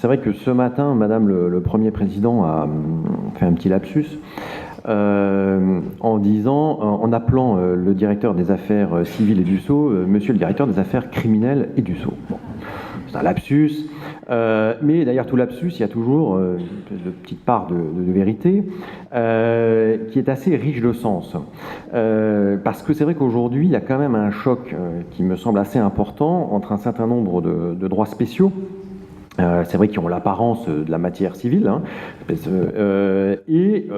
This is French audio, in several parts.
c'est vrai que ce matin, Madame le Premier Président a fait un petit lapsus en disant, en appelant le directeur des affaires civiles et du Sceau, Monsieur le directeur des affaires criminelles et du Sceau. Bon, c'est un lapsus, mais derrière tout lapsus, il y a toujours une petite part de vérité qui est assez riche de sens. Parce que c'est vrai qu'aujourd'hui, il y a quand même un choc qui me semble assez important entre un certain nombre de droits spéciaux. C'est vrai qu'ils ont l'apparence de la matière civile et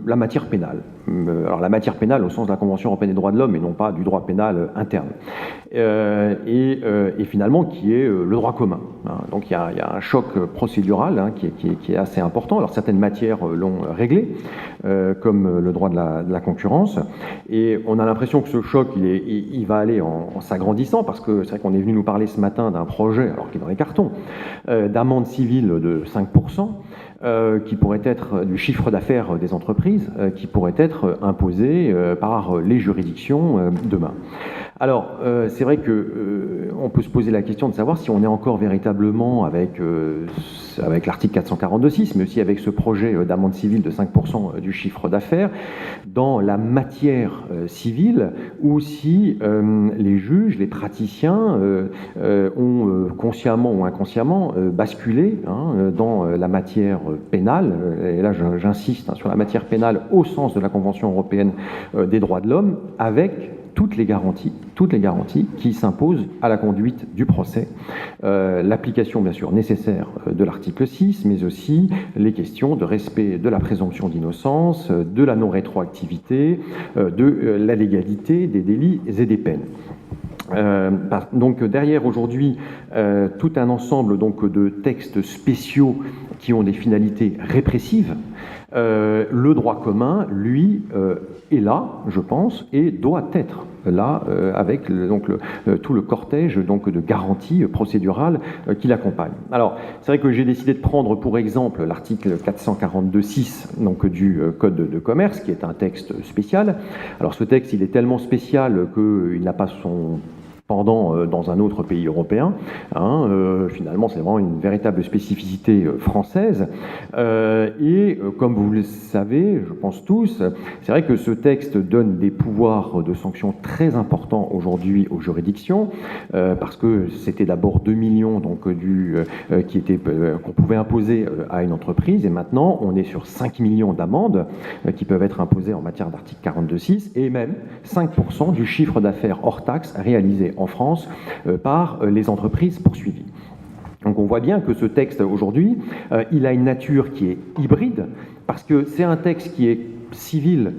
la matière pénale. Alors la matière pénale au sens de la Convention européenne des droits de l'homme et non pas du droit pénal interne. Et finalement qui est le droit commun. Donc il y a un choc procédural qui est assez important. Alors certaines matières l'ont réglé, comme le droit de la concurrence. Et on a l'impression que ce choc, il va aller en s'agrandissant parce que c'est vrai qu'on est venu nous parler ce matin d'un projet, alors qui est dans les cartons, d'amende civile de 5%, qui pourrait être du chiffre d'affaires des entreprises, qui pourrait être imposé par les juridictions demain. Alors, c'est vrai qu'on peut se poser la question de savoir si on est encore véritablement avec l'article 442.6, mais aussi avec ce projet d'amende civile de 5% du chiffre d'affaires, dans la matière civile, ou si les juges, les praticiens ont consciemment ou inconsciemment basculé dans la matière pénale, et là j'insiste sur la matière pénale au sens de la Convention européenne des droits de l'homme, avec toutes les garanties qui s'imposent à la conduite du procès. L'application, bien sûr, nécessaire de l'article 6, mais aussi les questions de respect de la présomption d'innocence, de la non-rétroactivité, de la légalité des délits et des peines. Donc derrière aujourd'hui tout un ensemble de textes spéciaux qui ont des finalités répressives. Le droit commun, lui, est là, je pense, et doit être là avec tout le cortège de garanties procédurales qui l'accompagnent. Alors, c'est vrai que j'ai décidé de prendre pour exemple l'article 442.6 du Code de commerce, qui est un texte spécial. Alors, ce texte, il est tellement spécial qu'il n'a pas son pendant dans un autre pays européen. Finalement, c'est vraiment une véritable spécificité française. Et comme vous le savez, je pense tous, c'est vrai que ce texte donne des pouvoirs de sanction très importants aujourd'hui aux juridictions, parce que c'était d'abord 2 millions qu'on pouvait imposer à une entreprise, et maintenant on est sur 5 millions d'amendes qui peuvent être imposées en matière d'article 42.6, et même 5% du chiffre d'affaires hors taxe réalisé en France par les entreprises poursuivies. Donc on voit bien que ce texte aujourd'hui, il a une nature qui est hybride, parce que c'est un texte qui est civil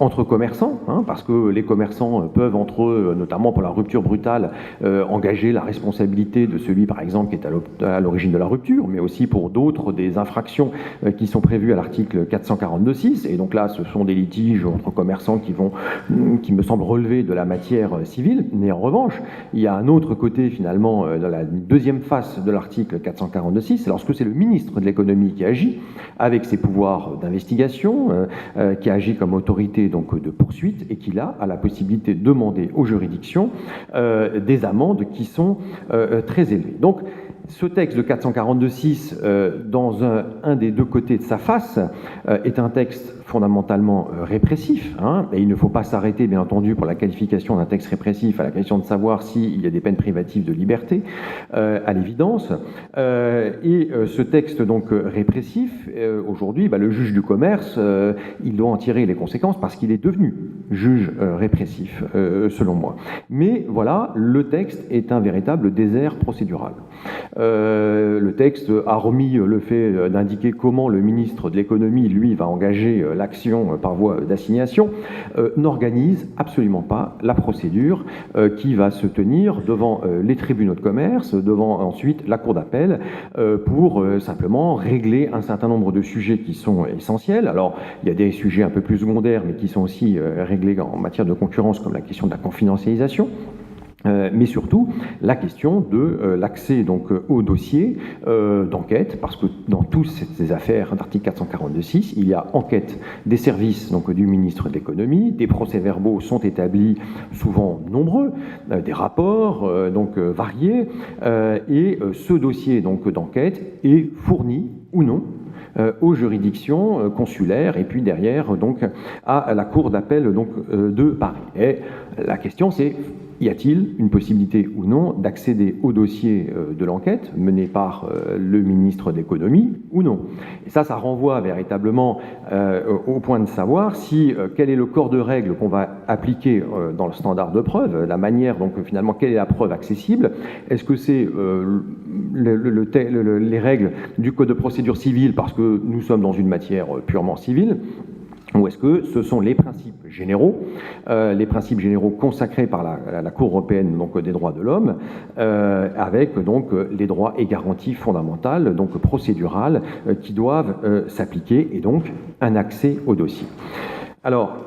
entre commerçants, parce que les commerçants peuvent entre eux, notamment pour la rupture brutale, engager la responsabilité de celui, par exemple, qui est à l'origine de la rupture, mais aussi pour d'autres, des infractions qui sont prévues à l'article 442.6. Et donc là, ce sont des litiges entre commerçants qui me semblent relever de la matière civile. Mais en revanche, il y a un autre côté, finalement, dans la deuxième face de l'article 442.6, c'est lorsque c'est le ministre de l'économie qui agit, avec ses pouvoirs d'investigation, qui agit comme autorité de poursuite, et qui là a la possibilité de demander aux juridictions des amendes qui sont très élevées. Donc ce texte de 442.6, dans un des deux côtés de sa face, est un texte fondamentalement répressif, et il ne faut pas s'arrêter, bien entendu, pour la qualification d'un texte répressif à la question de savoir s'il y a des peines privatives de liberté, à l'évidence. Et ce texte répressif, aujourd'hui, le juge du commerce, il doit en tirer les conséquences parce qu'il est devenu juge répressif, selon moi. Mais voilà, le texte est un véritable désert procédural. Le texte a remis le fait d'indiquer comment le ministre de l'économie, lui, va engager l'action par voie d'assignation, n'organise absolument pas la procédure qui va se tenir devant les tribunaux de commerce, devant ensuite la cour d'appel, pour simplement régler un certain nombre de sujets qui sont essentiels. Alors, il y a des sujets un peu plus secondaires, mais qui sont aussi réglés en matière de concurrence, comme la question de la confidentialisation. Mais surtout la question de l'accès donc au dossier d'enquête, parce que dans toutes ces affaires d'article 442.6, il y a enquête des services donc du ministre de l'économie, des procès-verbaux sont établis, souvent nombreux, des rapports donc variés, et ce dossier donc d'enquête est fourni ou non aux juridictions consulaires et puis derrière donc à la cour d'appel donc de Paris. Et la question c'est: y a-t-il une possibilité ou non d'accéder au dossier de l'enquête mené par le ministre de l'économie ou non? Et ça renvoie véritablement au point de savoir si quel est le corps de règles qu'on va appliquer dans le standard de preuve, la manière donc finalement quelle est la preuve accessible. Est-ce que c'est les règles du code de procédure civile parce que nous sommes dans une matière purement civile, ou est-ce que ce sont les principes généraux consacrés par la Cour européenne donc, des droits de l'homme, avec donc les droits et garanties fondamentales, donc procédurales, qui doivent s'appliquer, et donc un accès au dossier. Alors,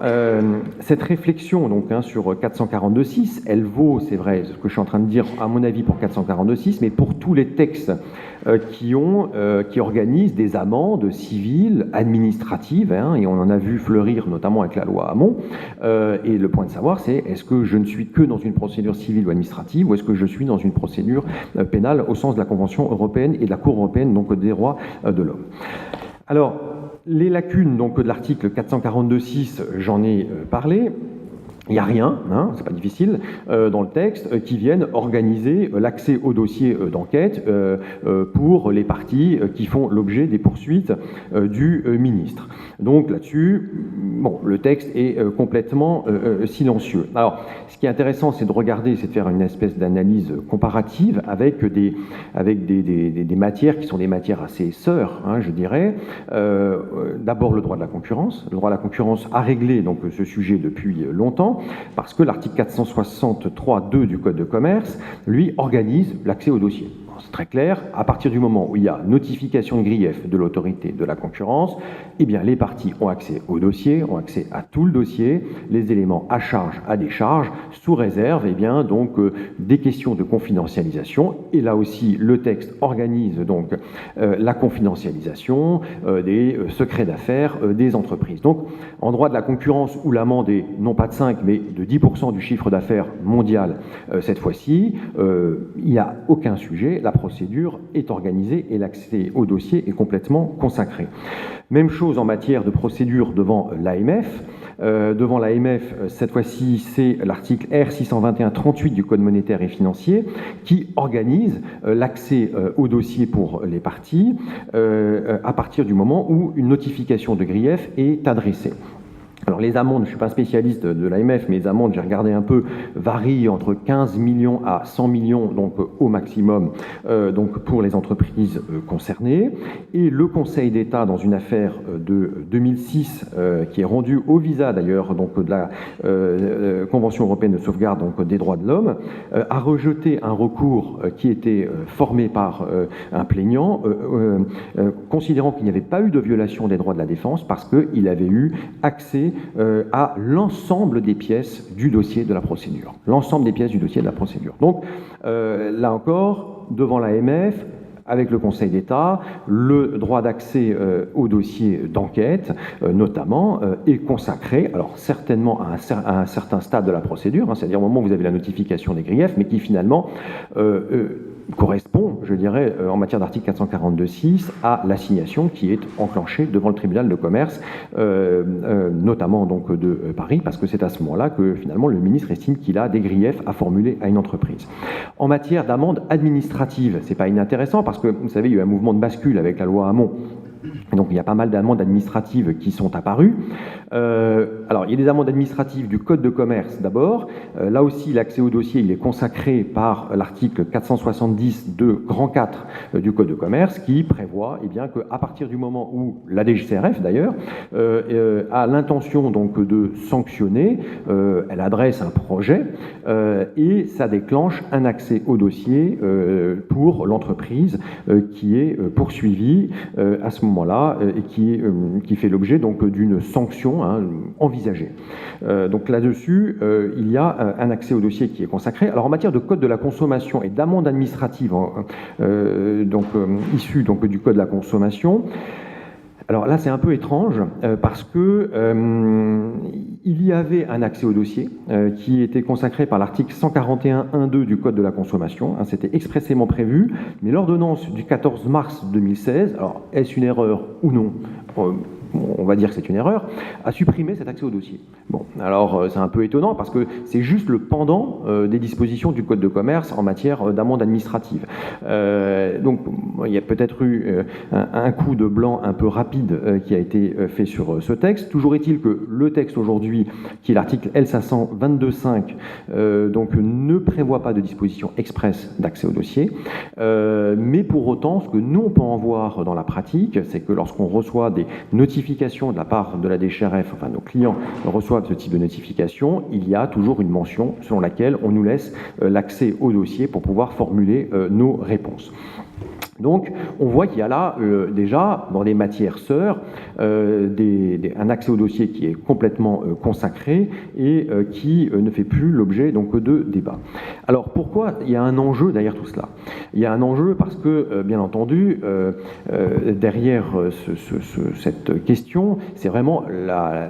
cette réflexion donc, sur 442.6, elle vaut, c'est vrai, ce que je suis en train de dire, à mon avis, pour 442.6, mais pour tous les textes qui organisent des amendes civiles, administratives, et on en a vu fleurir notamment avec la loi Hamon. Et le point de savoir, c'est est-ce que je ne suis que dans une procédure civile ou administrative, ou est-ce que je suis dans une procédure pénale au sens de la Convention européenne et de la Cour européenne donc, des droits de l'homme. Alors, les lacunes donc, de l'article 442.6, j'en ai parlé. Il n'y a rien, c'est pas difficile, dans le texte, qui vienne organiser l'accès au dossier d'enquête pour les parties qui font l'objet des poursuites du ministre. Donc là-dessus, bon, le texte est complètement silencieux. Alors, ce qui est intéressant, c'est de regarder, c'est de faire une espèce d'analyse comparative avec des matières qui sont des matières assez sœurs, je dirais. D'abord, le droit de la concurrence. Le droit de la concurrence a réglé donc ce sujet depuis longtemps, parce que l'article 463.2 du Code de commerce, lui, organise l'accès au dossier. C'est très clair, à partir du moment où il y a notification de grief de l'autorité de la concurrence, eh bien, les parties ont accès au dossier, ont accès à tout le dossier, les éléments à charge, à décharge, sous réserve, eh bien, donc, des questions de confidentialisation. Et là aussi, le texte organise donc la confidentialisation des secrets d'affaires des entreprises. Donc, en droit de la concurrence, où l'amende est non pas de 5, mais de 10% du chiffre d'affaires mondial, cette fois-ci, il n'y a aucun sujet. La procédure est organisée et l'accès au dossier est complètement consacré. Même chose en matière de procédure devant l'AMF. Devant l'AMF, cette fois-ci, c'est l'article R621-38 du Code monétaire et financier qui organise l'accès au dossier pour les parties à partir du moment où une notification de grief est adressée. Alors les amendes, je ne suis pas spécialiste de l'AMF, mais les amendes, j'ai regardé un peu, varient entre 15 millions à 100 millions donc, au maximum donc, pour les entreprises concernées. Et le Conseil d'État, dans une affaire de 2006, qui est rendue au visa d'ailleurs donc, de la Convention européenne de sauvegarde donc, des droits de l'homme, a rejeté un recours qui était formé par un plaignant, considérant qu'il n'y avait pas eu de violation des droits de la défense parce qu'il avait eu accès à l'ensemble des pièces du dossier de la procédure. L'ensemble des pièces du dossier de la procédure. Donc, là encore, devant l'AMF, avec le Conseil d'État, le droit d'accès au dossier d'enquête, notamment, est consacré, alors certainement à un certain stade de la procédure, c'est-à-dire au moment où vous avez la notification des griefs, mais qui finalement correspond, je dirais, en matière d'article 442.6 à l'assignation qui est enclenchée devant le tribunal de commerce, notamment donc de Paris, parce que c'est à ce moment-là que finalement le ministre estime qu'il a des griefs à formuler à une entreprise. En matière d'amende administrative, c'est pas inintéressant parce que vous savez, il y a eu un mouvement de bascule avec la loi Hamon. Donc il y a pas mal d'amendes administratives qui sont apparues. Alors il y a des amendes administratives du Code de commerce d'abord. Là aussi l'accès au dossier il est consacré par l'article 470.2 grand 4 du Code de commerce qui prévoit bien qu'à partir du moment où la DGCCRF d'ailleurs a l'intention donc de sanctionner, elle adresse un projet et ça déclenche un accès au dossier pour l'entreprise qui est poursuivie à ce moment moment-là et qui fait l'objet donc d'une sanction envisagée. Donc là-dessus, il y a un accès au dossier qui est consacré. Alors en matière de code de la consommation et d'amende administrative issue du code de la consommation, alors là, c'est un peu étrange parce que il y avait un accès au dossier qui était consacré par l'article 141.1.2 du Code de la consommation. C'était expressément prévu, mais l'ordonnance du 14 mars 2016, alors est-ce une erreur ou non ? On va dire que c'est une erreur, a supprimé cet accès au dossier. Bon, alors c'est un peu étonnant parce que c'est juste le pendant des dispositions du Code de commerce en matière d'amende administrative. Donc il y a peut-être eu un coup de blanc un peu rapide qui a été fait sur ce texte. Toujours est-il que le texte aujourd'hui, qui est l'article L522.5, ne prévoit pas de disposition expresse d'accès au dossier. Mais pour autant, ce que nous on peut en voir dans la pratique, c'est que lorsqu'on reçoit des notifications de la part de la DGRF, enfin nos clients reçoivent ce type de notification, il y a toujours une mention selon laquelle on nous laisse l'accès au dossier pour pouvoir formuler nos réponses. Donc, on voit qu'il y a là déjà, dans des matières sœurs, un accès au dossier qui est complètement consacré et qui ne fait plus l'objet de débat. Alors, pourquoi il y a un enjeu derrière tout cela ? Il y a un enjeu parce que, bien entendu, derrière cette question, c'est vraiment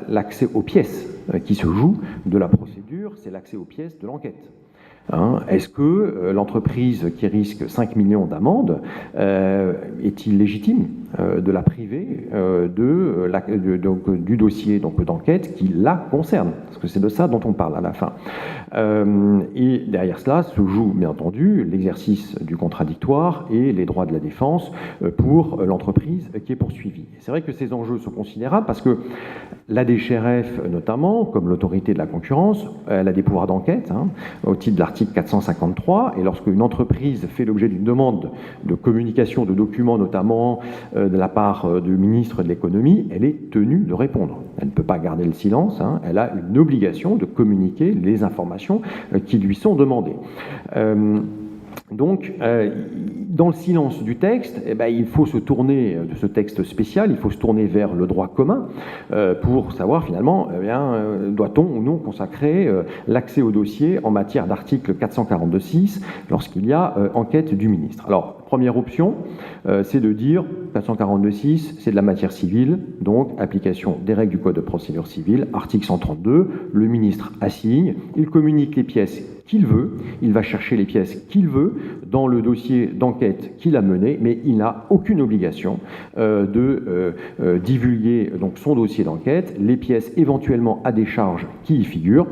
l'accès aux pièces qui se joue de la procédure, c'est l'accès aux pièces de l'enquête. Est-ce que l'entreprise qui risque 5 millions d'amende est-il légitime de la priver du dossier d'enquête qui la concerne? Parce que c'est de ça dont on parle à la fin. Et derrière cela se joue bien entendu l'exercice du contradictoire et les droits de la défense pour l'entreprise qui est poursuivie. C'est vrai que ces enjeux sont considérables parce que la DGRF notamment, comme l'autorité de la concurrence, elle a des pouvoirs d'enquête au titre de l'article 453, et lorsqu'une entreprise fait l'objet d'une demande de communication de documents, notamment de la part du ministre de l'économie, elle est tenue de répondre. Elle ne peut pas garder le silence, elle a une obligation de communiquer les informations qui lui sont demandées. Donc, dans le silence du texte, il faut se tourner, de ce texte spécial, il faut se tourner vers le droit commun pour savoir finalement, doit-on ou non consacrer l'accès au dossier en matière d'article 442.6 lorsqu'il y a enquête du ministre. Alors, première option, c'est de dire 442.6, c'est de la matière civile, donc application des règles du Code de procédure civile, article 132, le ministre assigne, il communique les pièces qu'il veut, il va chercher les pièces qu'il veut dans le dossier d'enquête qu'il a mené, mais il n'a aucune obligation de divulguer donc son dossier d'enquête, les pièces éventuellement à décharge qui y figurent.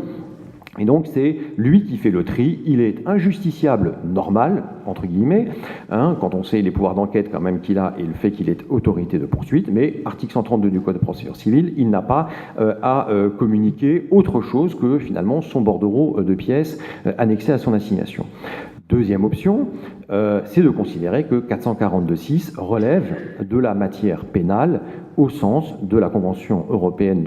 Et donc c'est lui qui fait le tri, il est injusticiable normal, entre guillemets, quand on sait les pouvoirs d'enquête quand même qu'il a et le fait qu'il est autorité de poursuite, mais article 132 du Code de procédure civile, il n'a pas à communiquer autre chose que finalement son bordereau de pièces annexé à son assignation. Deuxième option, c'est de considérer que 442.6 relève de la matière pénale au sens de la Convention européenne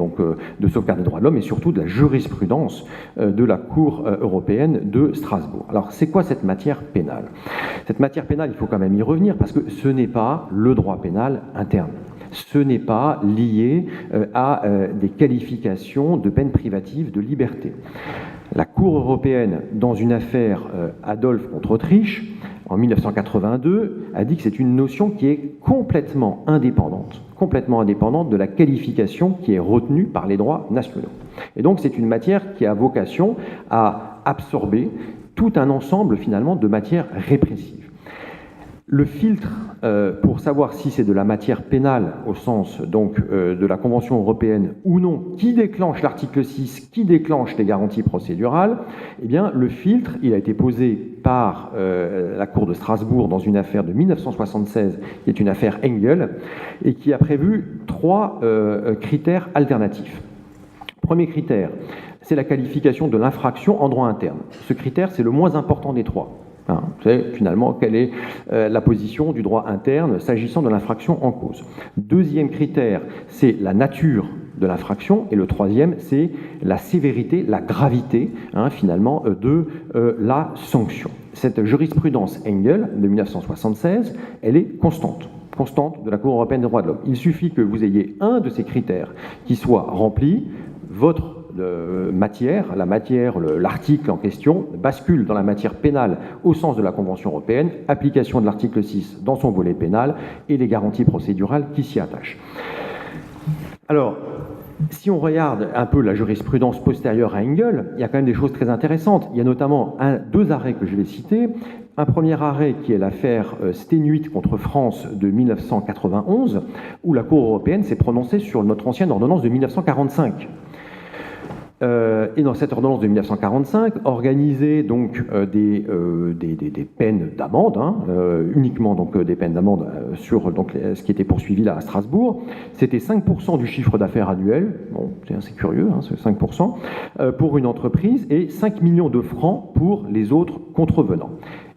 de sauvegarde des droits de l'homme et surtout de la jurisprudence de la Cour européenne de Strasbourg. Alors, c'est quoi cette matière pénale ? Cette matière pénale, il faut quand même y revenir parce que ce n'est pas le droit pénal interne. Ce n'est pas lié à des qualifications de peine privative de liberté. La Cour européenne, dans une affaire Adolphe contre Autriche, en 1982, a dit que c'est une notion qui est complètement indépendante de la qualification qui est retenue par les droits nationaux. Et donc c'est une matière qui a vocation à absorber tout un ensemble finalement de matières répressives. Le filtre pour savoir si c'est de la matière pénale au sens de la Convention européenne ou non, qui déclenche l'article 6, qui déclenche les garanties procédurales, eh bien le filtre, il a été posé par la Cour de Strasbourg dans une affaire de 1976, qui est une affaire Engel, et qui a prévu 3 critères alternatifs. Premier critère, c'est la qualification de l'infraction en droit interne. Ce critère, c'est le moins important des 3. C'est finalement quelle est la position du droit interne s'agissant de l'infraction en cause. Deuxième critère, c'est la nature de l'infraction. Et le troisième, c'est la sévérité, la gravité, finalement, de la sanction. Cette jurisprudence Engel de 1976, elle est constante. constante de la Cour européenne des droits de l'homme. Il suffit que vous ayez un de ces critères qui soit rempli, votre matière, l'article en question bascule dans la matière pénale au sens de la Convention européenne, application de l'article 6 dans son volet pénal et les garanties procédurales qui s'y attachent. Alors, si on regarde un peu la jurisprudence postérieure à Engel, il y a quand même des choses très intéressantes. Il y a notamment deux arrêts que je vais citer. Un premier arrêt qui est l'affaire Stenuit contre France de 1991, où la Cour européenne s'est prononcée sur notre ancienne ordonnance de 1945. Et dans cette ordonnance de 1945, organisait donc des peines d'amende, uniquement donc des peines d'amende sur donc, ce qui était poursuivi là à Strasbourg. C'était 5% du chiffre d'affaires annuel, bon, c'est assez curieux, c'est 5%, pour une entreprise, et 5 millions de francs pour les autres contrevenants.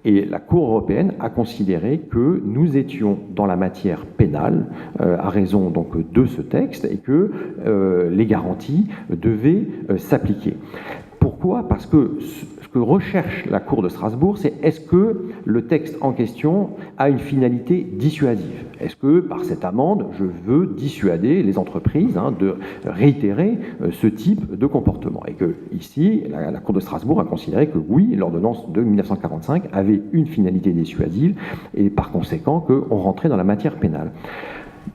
Et la Cour européenne a considéré que nous étions dans la matière pénale à raison donc de ce texte et que les garanties devaient s'appliquer. Pourquoi ? Parce que ce que recherche la Cour de Strasbourg, c'est est-ce que le texte en question a une finalité dissuasive ? Est-ce que par cette amende, je veux dissuader les entreprises de réitérer ce type de comportement ? Et que ici, la Cour de Strasbourg a considéré que oui, l'ordonnance de 1945 avait une finalité dissuasive et par conséquent qu'on rentrait dans la matière pénale.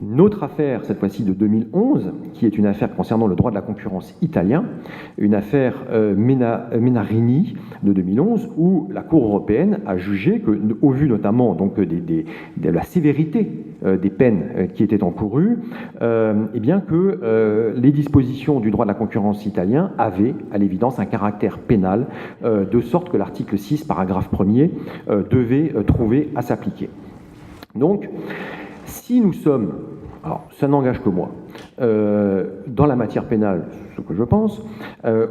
Une autre affaire, cette fois-ci de 2011, qui est une affaire concernant le droit de la concurrence italien, une affaire Menarini de 2011, où la Cour européenne a jugé que, au vu notamment donc, de la sévérité des peines qui étaient encourues, eh bien que les dispositions du droit de la concurrence italien avaient, à l'évidence, un caractère pénal, de sorte que l'article 6, paragraphe 1er, devait trouver à s'appliquer. Donc, si nous sommes, alors ça n'engage que moi, dans la matière pénale, ce que je pense,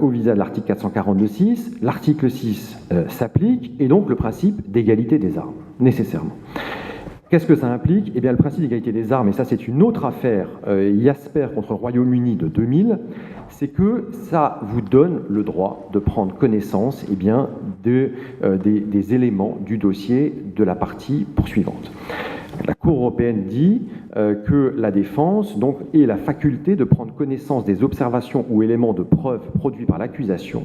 au visa de l'article 442.6, l'article 6 s'applique, et donc le principe d'égalité des armes, nécessairement. Qu'est-ce que ça implique ? Eh bien, le principe d'égalité des armes, et ça c'est une autre affaire, Jasper contre Royaume-Uni de 2000, c'est que ça vous donne le droit de prendre connaissance eh bien, des éléments du dossier de la partie poursuivante. La Cour européenne dit que la défense donc, ait la faculté de prendre connaissance des observations ou éléments de preuve produits par l'accusation,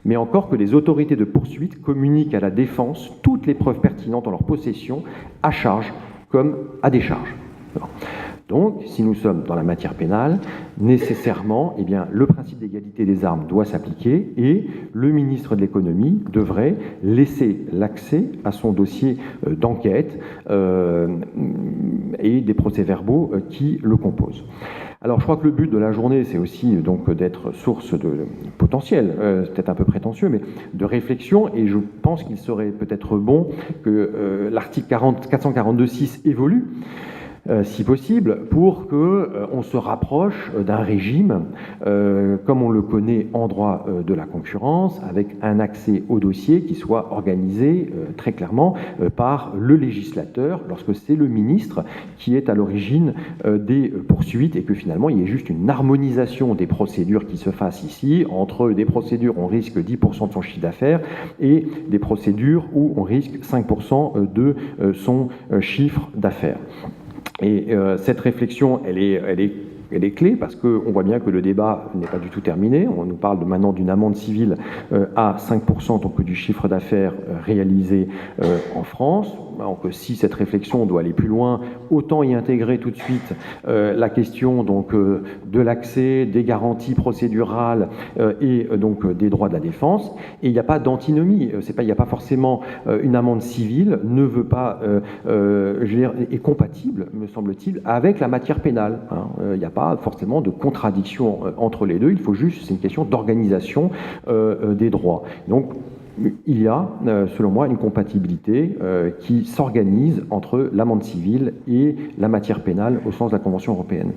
mais encore que les autorités de poursuite communiquent à la défense toutes les preuves pertinentes en leur possession, à charge comme à décharge. Donc, si nous sommes dans la matière pénale, nécessairement, eh bien, le principe d'égalité des armes doit s'appliquer et le ministre de l'économie devrait laisser l'accès à son dossier d'enquête et des procès-verbaux qui le composent. Alors, je crois que le but de la journée, c'est aussi donc d'être source de potentiel, c'est peut-être un peu prétentieux, mais de réflexion. Et je pense qu'il serait peut-être bon que l'article 442.6 évolue. Si possible, pour qu'on se rapproche d'un régime comme on le connaît en droit de la concurrence, avec un accès au dossier qui soit organisé très clairement par le législateur, lorsque c'est le ministre qui est à l'origine des poursuites, et que finalement il y ait juste une harmonisation des procédures qui se fassent ici, entre des procédures où on risque 10% de son chiffre d'affaires et des procédures où on risque 5% de son chiffre d'affaires. Et cette réflexion, elle est clé parce qu'on voit bien que le débat n'est pas du tout terminé. On nous parle maintenant d'une amende civile à 5% donc, du chiffre d'affaires réalisé en France. Donc, si cette réflexion doit aller plus loin, autant y intégrer tout de suite la question donc, de l'accès, des garanties procédurales et donc des droits de la défense. Et il n'y a pas d'antinomie. Il n'y a pas forcément une amende civile ne veut pas, est compatible, me semble-t-il, avec la matière pénale. Il n'y a pas forcément de contradiction entre les deux. Il faut juste, c'est une question d'organisation des droits. Donc, il y a, selon moi, une compatibilité qui s'organise entre l'amende civile et la matière pénale au sens de la Convention européenne.